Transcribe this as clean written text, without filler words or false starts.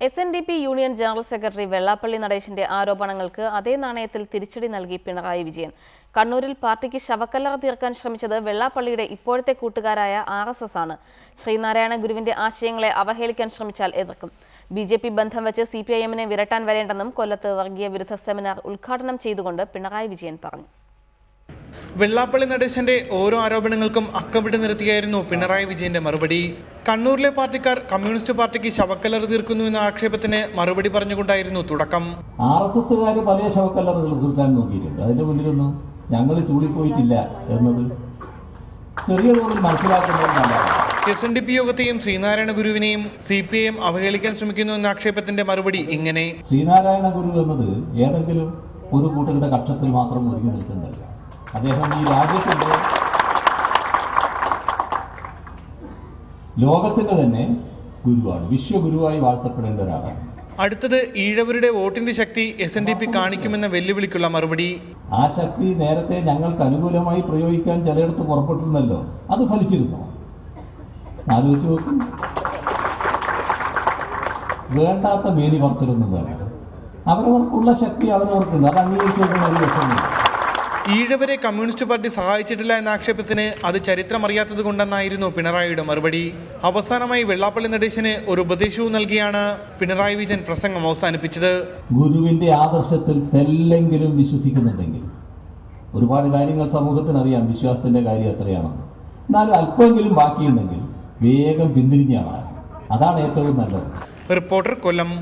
SNDP union general secretary Vellappally നടേശന്റെ ആരോപണങ്ങൾക്ക് അതേ നാണയത്തിൽ തിരിച്ചടി നൽകി പിണറായി വിജയൻ. കണ്ണൂരിൽ പാർട്ടിക്ക് ശവക്കല്ലറ തീർക്കാൻ ശ്രമിച്ചത് വെള്ളാപ്പള്ളിയുടെ ഇപ്പോഴത്തെ കൂട്ടുകാരായ RSS ആണ്. ശ്രീനാരായണ ഗുരുവിന്റെ ആശയങ്ങളെ അവഹേളിക്കാൻ ശ്രമിച്ചാൽ എതിർക്കും. BJP ബന്ധം വെച്ച് CPIM-നെ വിരട്ടാൻ വരേണ്ടെന്നും കൊല്ലത്ത് വർഗീയ വിരുദ്ധ സെമിനാർ ഉദ്ഘാടനം ചെയ്തുകൊണ്ട് പിണറായി വിജയൻ പറഞ്ഞു. വെള്ളാപ്പള്ളി നടേശന്റെ ഓരോ ആരോപണങ്ങൾക്കും അക്കമിട്ട് നിർത്തിയായിരുന്നു പിണറായി വിജയന്റെ മറുപടി. കണ്ണൂരിലെ പാർട്ടിക്കാർ കമ്മ്യൂണിസ്റ്റ് പാർട്ടിക്ക് ശവക്കല്ലറ തീർക്കുന്നു എന്ന ആക്ഷേപത്തിന് മറുപടി പറഞ്ഞുകൊണ്ടായിരുന്നു തുടക്കം. RSSകാർ പല ശവക്കല്ലറകൾ തീർക്കാൻ നോക്കിയിട്ടുണ്ട്. അതിന്റെ മുന്നിലൊന്നും ഞങ്ങൾ ചൂടിപ്പോയിട്ടില്ല എന്നത് ചെറിയ തോതിൽ മനസ്സിലാക്കുന്നതാണ്. SNDP യോഗത്തെയും ശ്രീനാരായണ ഗുരുവിനെയും CPIM അവഹേളിക്കാൻ ശ്രമിക്കുന്നു എന്ന ആക്ഷേപത്തിന്റെ മറുപടി ഇങ്ങനെ: ശ്രീനാരായണ ഗുരു എന്നത് ഏതെങ്കിലും ഒരു കൂട്ടരുടെ കക്ഷത്തിൽ മാത്രം ഒതുങ്ങി നിൽക്കുന്നില്ല. അദ്ദേഹം ഈ രാജ്യത്തിന്റെ ലോകത്തിന്റെ തന്നെ ഗുരുവാണ്, വിശ്വഗുരുവായി വാഴ്ത്തപ്പെടേണ്ട ഒരാളാണ്. അടുത്തത് ഈഴവരുടെ വോട്ടിന്റെ ശക്തി SNDP കാണിക്കുമെന്ന വെല്ലുവിളിക്കുള്ള മറുപടി. ആ ശക്തി നേരത്തെ ഞങ്ങൾക്ക് അനുകൂലമായി പ്രയോഗിക്കാൻ ചിലയിടത്ത് പുറപ്പെട്ടിരുന്നല്ലോ, അത് ഫലിച്ചിരുന്നു. ആലോചിച്ച് നോക്കും. വേണ്ടാത്ത മേനി പറച്ചിലൊന്നും വേണ്ട. അവരവർക്കുള്ള ശക്തി അവരവർക്കുണ്ട്, അത് അംഗീകരിച്ചു നോക്കുന്ന ഒരു വിഷയമില്ല. ഈഴവരെ കമ്മ്യൂണിസ്റ്റ് പാർട്ടി സഹായിച്ചിട്ടില്ല എന്ന ആക്ഷേപത്തിന് അത് ചരിത്രമറിയാത്തത് കൊണ്ടെന്നായിരുന്നു പിണറായിയുടെ മറുപടി. അവസാനമായി വെള്ളാപ്പള്ളി നടേശന് ഒരു ഉപദേശവും നൽകിയാണ് പിണറായി വിജയൻ പ്രസംഗം അവസാനിപ്പിച്ചത്. ഗുരുവിന്റെ ആദർശത്തിൽ തെല്ലെങ്കിലും വിശ്വസിക്കുന്നുണ്ടെങ്കിൽ, ഒരുപാട് കാര്യങ്ങൾ സമൂഹത്തിനറിയാം വിശ്വാസത്തിന്റെ കാര്യം എത്രയാണെന്ന്, എന്നാലും അല്പമെങ്കിലും ബാക്കിയുണ്ടെങ്കിൽ വേഗം പിന്തിരിഞ്ഞാണ്. അതാണ് ഏറ്റവും നല്ലത്. റിപ്പോർട്ടർ, കൊല്ലം.